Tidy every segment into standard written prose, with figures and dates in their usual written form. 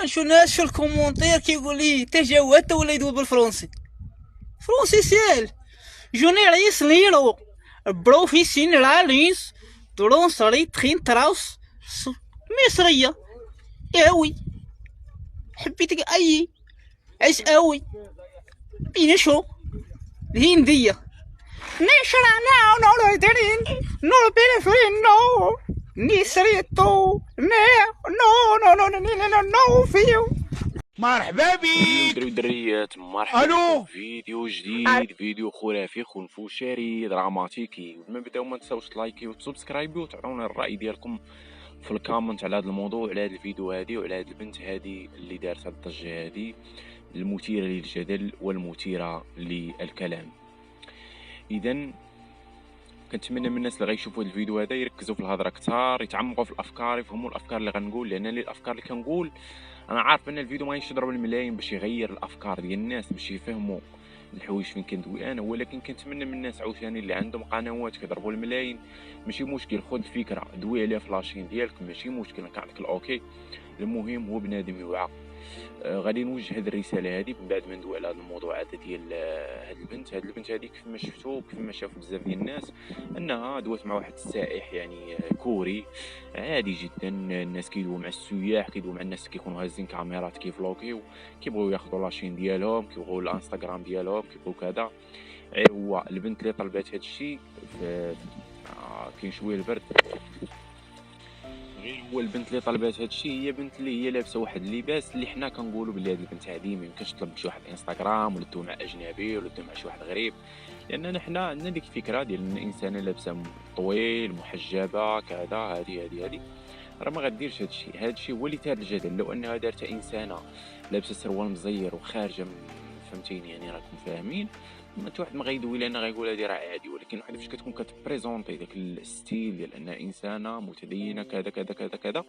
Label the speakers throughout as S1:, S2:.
S1: نشوف ناس في الكومونتير كيقول لي تجاوزت ولا يدوي بالفرنسي. فرنسي جونيريس ليرو بروفيسيوناليس ترونسري تخين تراوس مصرية أوي حبيتك أي عيش أوي بينشو الهندية نشرا نو نو دارين نو بينفرين نو نيسريتو نو نو نو نو نو نو نو فيو.
S2: مرحبا بيك
S3: دري دريات، مرحبا بكم في فيديو جديد، فيديو خرافي خنفوشاري دراماتيكي. قبل ما نبداو ما تنساوش تلايكي وتسبسكرايبي وتعطونا الراي ديالكم في الكومنت على هذا الموضوع، على هذا الفيديو هذه، وعلى هذه البنت هذه اللي دارت هذه الضجه هذه المثيره للجدل والمثيره للكلام. اذا كنتمنى من الناس اللي غيشوفوا هذا الفيديو هذا يركزوا في الهضره كثار، يتعمقوا في الافكار، يفهموا الافكار اللي غنقول، لان الافكار اللي كنقول انا عارف ان الفيديو ما يضرب الملايين باش يغير الافكار ديال الناس باش يفهموا الحوايج فين كندوي انا، ولكن كنتمنى من الناس عاوتاني اللي عندهم قنوات كيضربوا الملايين ماشي مشكل، خذ فكره دوي عليها في لاشين ديالك ماشي مشكل، كنعطيك الاوكي. المهم هو بنادم يوعى. غادي نوجه هذه الرساله هذه من بعد ما ندوي على هذا الموضوع هذا ديال هذه البنت هذه كيف ما شفتوا كيف ما شافوا بزاف ديال الناس انها دوات مع واحد السائح يعني كوري عادي جدا. الناس كيدويو مع السياح، كيدويو مع الناس اللي كيكونوا هازين كاميرات كيفلوكيو، كيبغيو ياخذوا لاشين ديالهم، كيبغيو الانستغرام ديالهم، كيبغيو كذا. هو البنت اللي طلبات هذا الشيء كاين شويه البرد. غير هو البنت اللي طلبات هذا الشيء هي بنت اللي هي لابسه واحد اللباس اللي حنا كنقولوا بلي هذه البنت هذه ما يمكنش تطلب شي واحد انستغرام ولا تدوي مع اجنبي ولا تدوي مع شي واحد غريب، لاننا حنا عندنا ديك الفكره ديال ان الانسانه لابسه طويل محجبه كذا هذه راه ما غديرش هذا الشيء هو اللي تار الجدل. لو انها دارتها انسانه لابسه سروال مزير وخارجه فهمتيني يعني راكم فاهمين، ما حتى واحد ما غيدوي لنا غيقول هذه راه عادي، ولكن واحد فاش كتكون كتبريزونطي داك الستيل ديال انها انسانه متدينه كذا كذا كذا كذا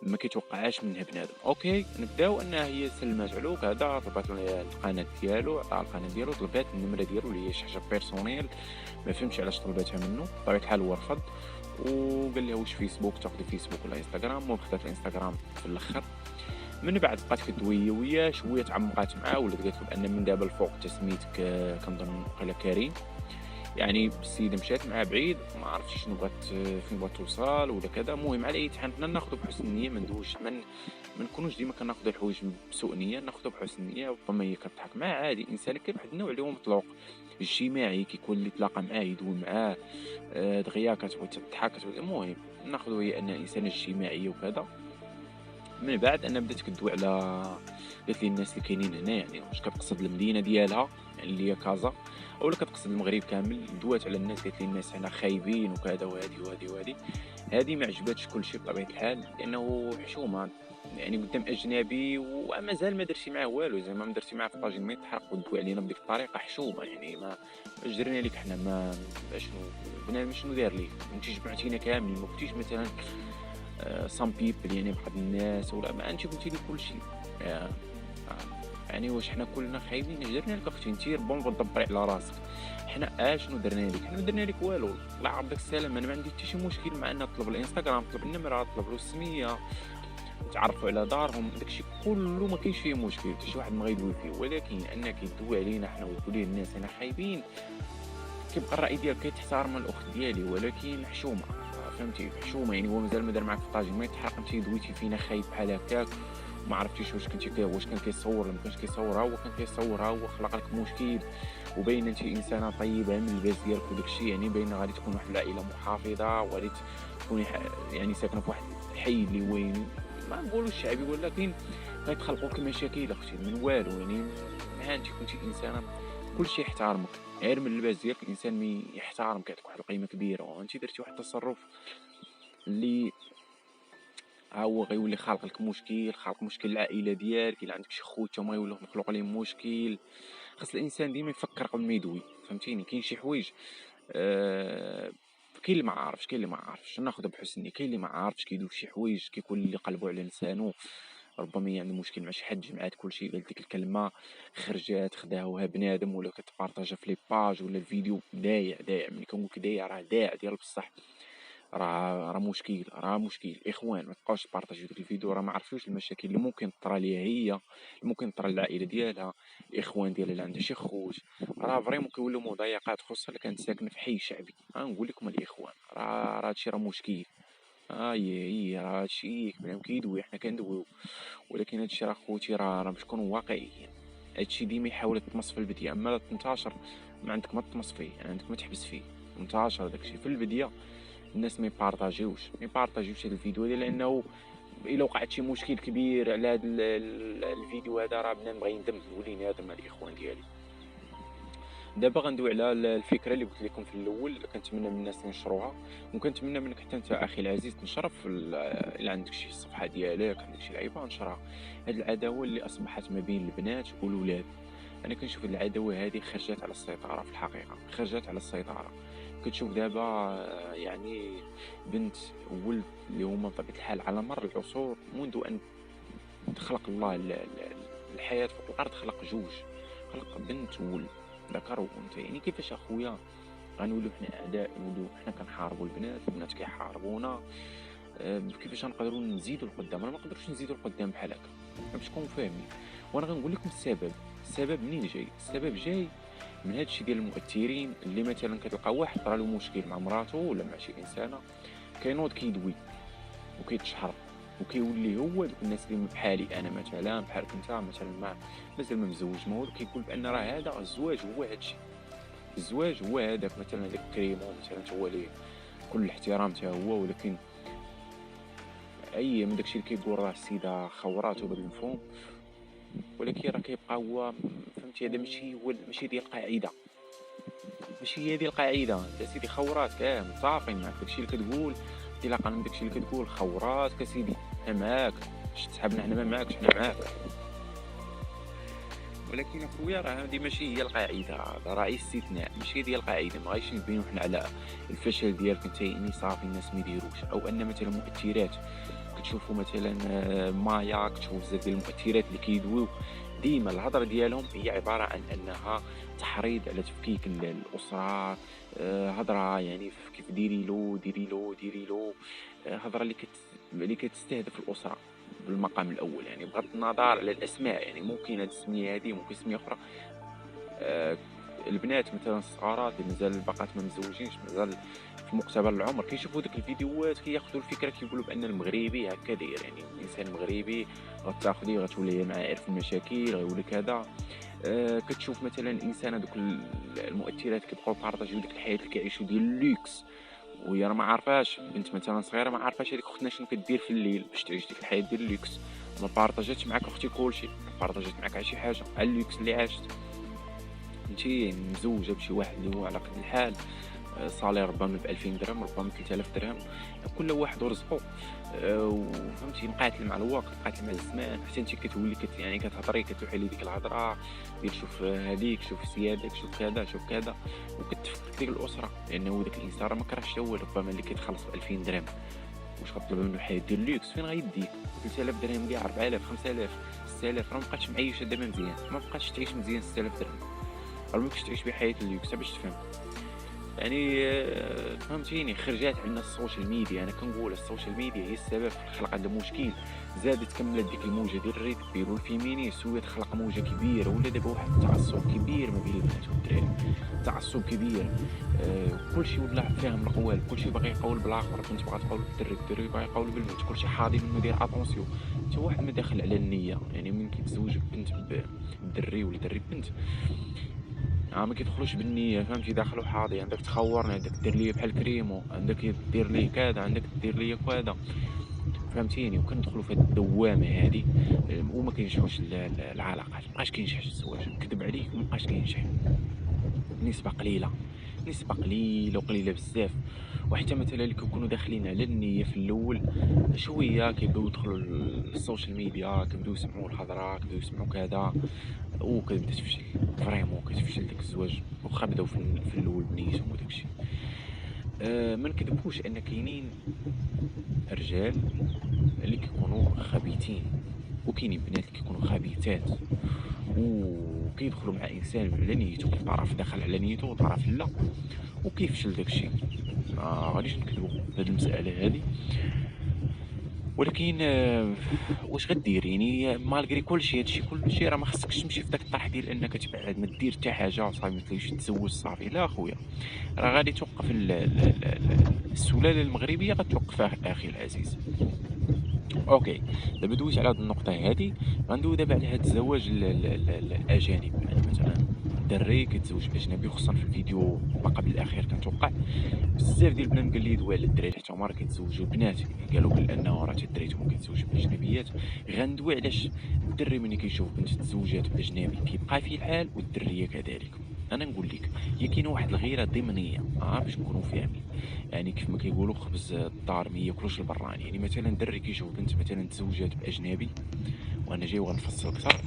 S3: ما كيتوقعاش منها بنادم. اوكي نبداو انها هي سلمات علو كذا، طلبات له القناه ديالو، عطاها القناه ديالو، طلبات النمره ديالو اللي هي شي حاجه بيرسونيل ما فهمتش علاش طلباتها منه، بطبيعه الحال هو رفض وقال لها واش فيسبوك تاخذي فيسبوك ولا انستغرام، وخدات الانستغرام في الاخر. من بعد بقات كدوي وياه شويه، تعمقات معاه ولات قالت له بان من دابا الفوق تسميتك كنظن قال كريم، يعني السيده مشات معاه بعيد ما عرفتش شنو بغات فين بغات توصل ولا كذا. المهم على اي حال حنا ناخذ بحسن النيه، ما ندوش ما نكونوش ديما كناخذ الحوايج بسوء نيه، ناخذ بحسن النيه. ربما هي كتضحك معاه عادي، انسان كاين واحد النوع اللي هو مطلوق اجتماعي كيكون اللي تلاقى معاه يدوي معاه دغيا كتبغي تضحك المهم ناخذ هي انها انسانه اجتماعيه وكذا. من بعد انا بدات كدوي على قالت لي الناس اللي كاينين هنا يعني واش كتقصد المدينه ديالها يعني اللي هي كازا اولا كتقصد المغرب كامل. دوات على الناس قالت لي الناس هنا خايبين وكذا وهذه هذه ما عجباتش كلشي بطبيعه الحال، لانه حشومه يعني قدام اجنبي ومازال ما درتي معاه والو، زعما ما درتي معاه في طاجين ما يتحرق وتدوي علينا بديك الطريقه حشومه يعني ما جرينا لك حنا ما شنو بنادم شنو دار ليك انت جمعتينا كاملين ما كنتيش مثلا سام بيبل يعني بعض الناس ولا ما انت قلتي لي كلشي يعني واش حنا كلنا خايبين درنا لك اختي انت ربما تدبري على راسك. حنا شنو درنا لك؟ حنا درنا لك والو، الله يعرضك السلام. انا ما عندي حتى شي مشكل مع ان طلب الانستغرام، طلب النمره، طلب له السميه، تعرفوا على دارهم، داكشي كله ما كاينش فيه مشكل، حتى شي واحد ما غيدوي فيه. ولكن انك تدوي علينا حنا وتقولي للناس انا خايبين، كيبقى الراي ديالك كيتحترم الاخت ديالي ولكن حشومه فهمتي حشومه يعني هو مازال ما دار معاك في الطاجين ما يتحرق انت دويتي فينا خايب بحال هكاك وما عرفتيش واش واش كان كيصور ولا ما كانش كيصورها. هو كان كيصورها، هو خلق لك مشكل وباين انت انسانه طيبه من اللباس ديالك وداكشي، يعني باين غادي تكون واحد العائله محافظه وغادي تكوني يعني ساكنه في واحد الحي اللي وين ما نقولوش شعبي، ولكن غيتخلقوا لك مشاكل اختي من والو. يعني ها انت كنتي انسانه كلشي يحترمك غير من اللباس ديالك، الانسان مي يحترمك يعطيك واحد القيمه كبيره، وانت درتي واحد التصرف اللي ها هو غيولي خالق لك مشكل، خالق مشكل العائله ديالك. الا عندك شي خوت هما يوليو مخلوق عليهم مشكل. خاص الانسان ديما يفكر قبل ما يدوي فهمتيني. كاين شي حوايج كاين اللي ما عارفش، كاين اللي ما عارفش ناخذ بحسن النيه، كاين اللي ما عارفش كيدوي شي حوايج كيكون اللي قلبو على لسانو، ربما عنده مشكل مع شي حد جمعات كلشي قال ديك الكلمه خرجات خداوها بنادم ولا كتبارطاجا في لي باج ولا الفيديو دايع ملي كنقول لك دايع راه دايع ديال بصح راه مشكل، راه مشكل. اخوان ما تبقاوش تبارطاجيو ديك الفيديو، راه ما عرفتوش المشاكل اللي ممكن تطرى ليها هي، اللي ممكن تطرى للعائله ديالها، الاخوان ديالها اللي عندها شي خوت. راه فريمون كيولوا مضايقات، خصوصا اللي كانت ساكنه في حي شعبي. نقول لكم الاخوان، راه هادشي راه مشكل. هي راه هادشي بنادم كيدوي، حنا كندويو، ولكن هادشي راه خوتي راه باش نكونوا واقعيين. هادشي ديما يحاول يتمص في البدايه، اما تنتشر ما عندك ما تطمس فيه، عندك ما تحبس فيه. منتشر داكشي في البدايه، الناس ما يبارطاجيوش هاد الفيديو هذا، لانه الا وقعت شي مشكل كبير على هاد الفيديو هذا، راه بنادم بغا يندم نولي نادم مع الاخوان ديالي. دابا غندوي على الفكره اللي قلت لكم في الاول، كنتمنى من الناس ينشروها، وكنتمنى منك حتى انت اخي العزيز تنشرها في الا عندك شي صفحه ديالك، عندك شي لعيبه نشرها. هاد العداوه اللي اصبحت ما بين البنات والولاد، انا كنشوف هاد العداوه هذه خرجت على السيطره، في الحقيقه خرجت على السيطره. كتشوف دابا يعني بنت وولد اللي هما بطبيعه الحال على مر العصور، منذ ان خلق الله الحياه فوق الارض، خلق جوج، خلق بنت وولد، ذكر وانثى. يعني كيفاش اخويا غنوليو حنا اعداء، نوليو حنا كنحاربوا البنات كيحاربونا؟ كيفاش غنقدروا نزيدوا لقدام؟ راه ما نقدروش نزيدوا لقدام بحال هكا، باش تكونوا فاهمين. وانا غنقول لكم السبب منين جاي. السبب جاي من هادشي ديال المؤثرين، اللي مثلا كتلقى واحد طرالو مشكل مع مراته ولا مع شي انسانه، كينوض كيدوي وكيتشحر، وكيولي هو دوك الناس اللي بحالي انا مثلا، بحالك انت مثلا، مازال ما مزوج، ما هو كيقول بان راه هذا الزواج هو هادشي، الزواج هو هذاك مثلا، هذاك كريمو مثلا هو اللي كل الاحترام حتى هو، ولكن اي من داكشي اللي كيقول راه السيده خوراتو بهذا المفهوم، ولكن راه كيبقى هو، فهمتي؟ هذا ماشي ديال القاعده، ماشي هي ديال القاعده. انت سيدي خورات كاع متفقين معك داكشي اللي كتقول، انطلاقا من داكشي اللي كتقول خورات كسيدي، حنا معاك، باش تسحبنا حنا ما معاكش، حنا معاك. ولكن اخويا راه هذه ماشي هي القاعده، هذا راه استثناء، ماشي ديال القاعده. ما غايش نبينو حنا على الفشل ديالك انت، يعني صافي الناس ما يديروش، او ان مثلا مؤثرات كتشوفوا مثلا مايا، كتشوفوا بزاف ديال المؤثرات اللي كيدويو، ديما الهضره ديالهم هي عباره عن انها تحريض على تفكيك الاسره، هضره يعني في كيف ديري له، هضره اللي كتستهدف الاسره بالمقام الاول، يعني بغض النظر على الاسماء. يعني ممكن هذه السميه هذه، ممكن سميه اخرى. البنات مثلا الصغارات اللي مازال باقات ما مزوجينش، مازال في مقتبل العمر، كيشوفوا ديك الفيديوهات كياخذوا الفكره، كيقولوا بان المغربي هكا داير، يعني الانسان المغربي غتاخذي غتولي معاه عارف المشاكل، غيولي كذا. كتشوف مثلا الانسان هذوك المؤثرات كيبقاو بارطاجيو ديك الحياه اللي كيعيشوا ديال اللوكس، وهي راه ما عارفاش، بنت مثلا صغيره ما عارفاش هذيك اختنا شنو كدير في الليل باش تعيش ديك الحياه ديال اللوكس. ما بارطاجاتش معاك اختي كلشي، بارطاجات معاك على شي حاجه، على اللوكس اللي عاشت. انتي مزوجه بشي واحد اللي هو على قد الحال، صالير ربما ب 2000 درهم، ربما 3000 درهم، كل واحد ورزقه. وفهمتي مقاتل مع الوقت، مقاتل مع الزمان، حتى انت كتولي يعني كتهضري، كتوحي لي ديك الهضره ديال شوف هذيك، شوف سيادك، شوف كذا شوف كذا، وكتفكك ديك الاسره، لانه داك الانسان راه ما كرهش هو، ربما اللي كيتخلص ب 2000 درهم واش غطلب منه حياه ديال اللوكس؟ فين غيديك 3000 درهم كاع، 4000 5000 6000؟ راه ما بقاتش معيشه دابا مزيان، ما بقاتش تعيش مزيان 6000 درهم، راه ما بقاش تعيش بحياه اللوكس باش تفهم. يعني فهمتيني، خرجات عندنا السوشيال ميديا. انا كنقول السوشيال ميديا هي السبب في خلق هذا المشكل، زادت كملت ديك الموجه ديال الريد بيل والفيمينيست، وهي تخلق موجه كبيره، ولا دابا واحد التعصب كبير ما بين البنات والدراري، تعصب كبير. كلشي ولا فاهم القوال، كلشي باغي يقول بالاخر، البنت باغا تقول بالدري، الدري باغي يقول بالبنت، كلشي حاضي منه داير اتونسيون، حتى واحد ما داخل على النيه. يعني من كيتزوج بنت بالدري ولا دري بنت، ما كيدخلوش بالنيه، فهمتي؟ داخلو حاضي، عندك تخورني، عندك دير ليا بحال كريمو، عندك دير ليه كذا، عندك دير ليا كذا، فهمتيني؟ وكندخلوا في هذه الدوامه هذه، وما كينجحوش العلاقات، مابقاش كينجح الزواج، نكذب عليك مابقاش كينجح، نسبه قليله وقليله بزاف. وحتى مثلا اللي كيكونوا داخلين على النيه في الاول، شويه كيبداو يدخلوا للسوشيال ميديا، كيبداو يسمعوا الهضره، كيبداو يسمعوا كذا، وكتبدا تفشل، فريمون كتفشل داك الزواج، واخا بداو في الاول بنيتهم وداكشي. ما نكذبوش ان كاينين رجال اللي كيكونوا خبيثين، وكاينين بنات اللي كيكونوا خبيثات، وكيدخلوا مع انسان على نيته، طرف دخل على نيته وطرف لا، وكيفشل داكشي. ما غاديش نكذبوا في هذه المساله هذه. ولكن واش غدير يعني مالغري كلشي هادشي كلشي راه ما خصكش تمشي في داك الطرح ديال انك تبعد ما دير حتى حاجه وصافي ما تمشيش تزوج صافي. لا اخويا، راه غادي توقف السلاله المغربيه غتوقفها اخي العزيز. اوكي، دابا دويت على هاد النقطه هادي، غندوي دابا على هاد الزواج الاجانب. يعني مثلا دري كيتزوج باجنبي، خصوصا في الفيديو ما قبل الاخير كنتوقع بزاف ديال البنات قال لي دوي على الدراري حتى هما راه كيتزوجوا البنات، يعني قالوا بانه راه حتى الدراريات هما كيتزوجوا باجنبيات. غندوي علاش الدري ملي كيشوف بنت تزوجات باجنبي كيبقى فيه الحال والدريه كذلك. انا نقول لك، هي كاينه واحد الغيره ضمنيه باش نكونوا فاهمين. يعني كيف ما كيقولوا خبز الدار ما ياكلوش البراني. يعني مثلا دري كيشوف بنت مثلا تزوجات باجنبي، وانا جاي وغنفصل اكثر.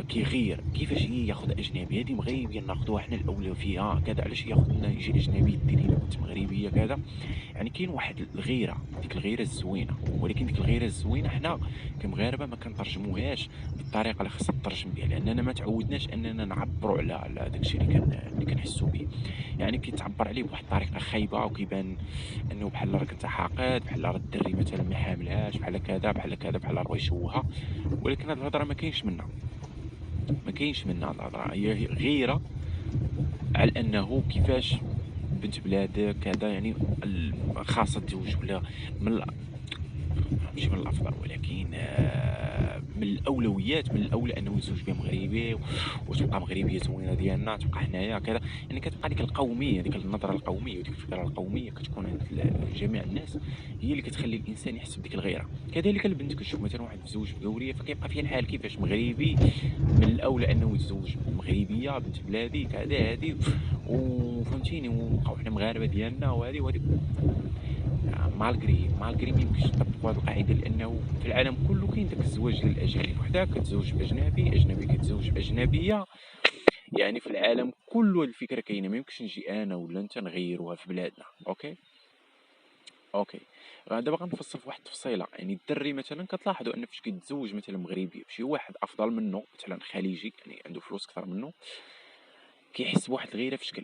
S3: كيغير كيفاش هي ياخذ اجنبي، هذه مغربيه ناخذوها حنا الاولى فيها كذا، علاش ياخذ لنا يجي اجنبي دير لنا بنت مغربيه كذا. يعني كاين واحد الغيره، ديك الغيره الزوينه، ولكن ديك الغيره الزوينه حنا كمغاربه ما كنترجموهاش بالطريقه اللي خاصها تترجم بها، لاننا ما تعودناش اننا نعبروا على داك الشيء اللي كنحسوا به. يعني كيتعبر عليه بواحد الطريقه خايبه، وكيبان انه بحال راك انت حاقد، بحال راه الدري مثلا ما حاملهاش، بحال كذا بحال كذا، بحال راه يشوهها. ولكن هاد الهضره ما كاينش منها، ما كاينش منها. الهضره هي غيره على انه كيفاش بنت بلادك كذا. يعني خاصة تزوج ولا من ماشي من الافضل، ولكن من الاولويات، من الاولى انه يزوج بها مغربي وتبقى مغربيه زوينه ديالنا، تبقى حنايا كذا. يعني كتبقى ديك القوميه، ديك النظره القوميه وديك الفكره القوميه كتكون عند جميع الناس، هي اللي كتخلي الانسان يحس بديك الغيره. كذلك البنت كتشوف مثلا واحد متزوج بقوريه فكيبقى فيها الحال كيفاش مغربي، من الاولى انه يتزوج مغربيه بنت بلادي كذا هادي. وفهمتيني، ونبقاو حنا مغاربه ديالنا وهادي. مالغري ما يمكنش نطبقوا هذه القاعده، لانه في العالم كله كاين داك الزواج ديال الاجانب، وحده كتزوج باجنبي، اجنبي كتزوج باجنبيه. يعني في العالم كله هاد الفكره كاينه، ما يمكنش نجي انا ولا انت نغيروها في بلادنا. اوكي اوكي. دابا غنفصل في واحد التفصيله. يعني الدري مثلا كتلاحظوا ان فاش كيتزوج مثلا مغربي بشي واحد افضل منه، مثلا خليجي يعني عنده فلوس اكثر منه، كيحس بواحد الغيره في شكل.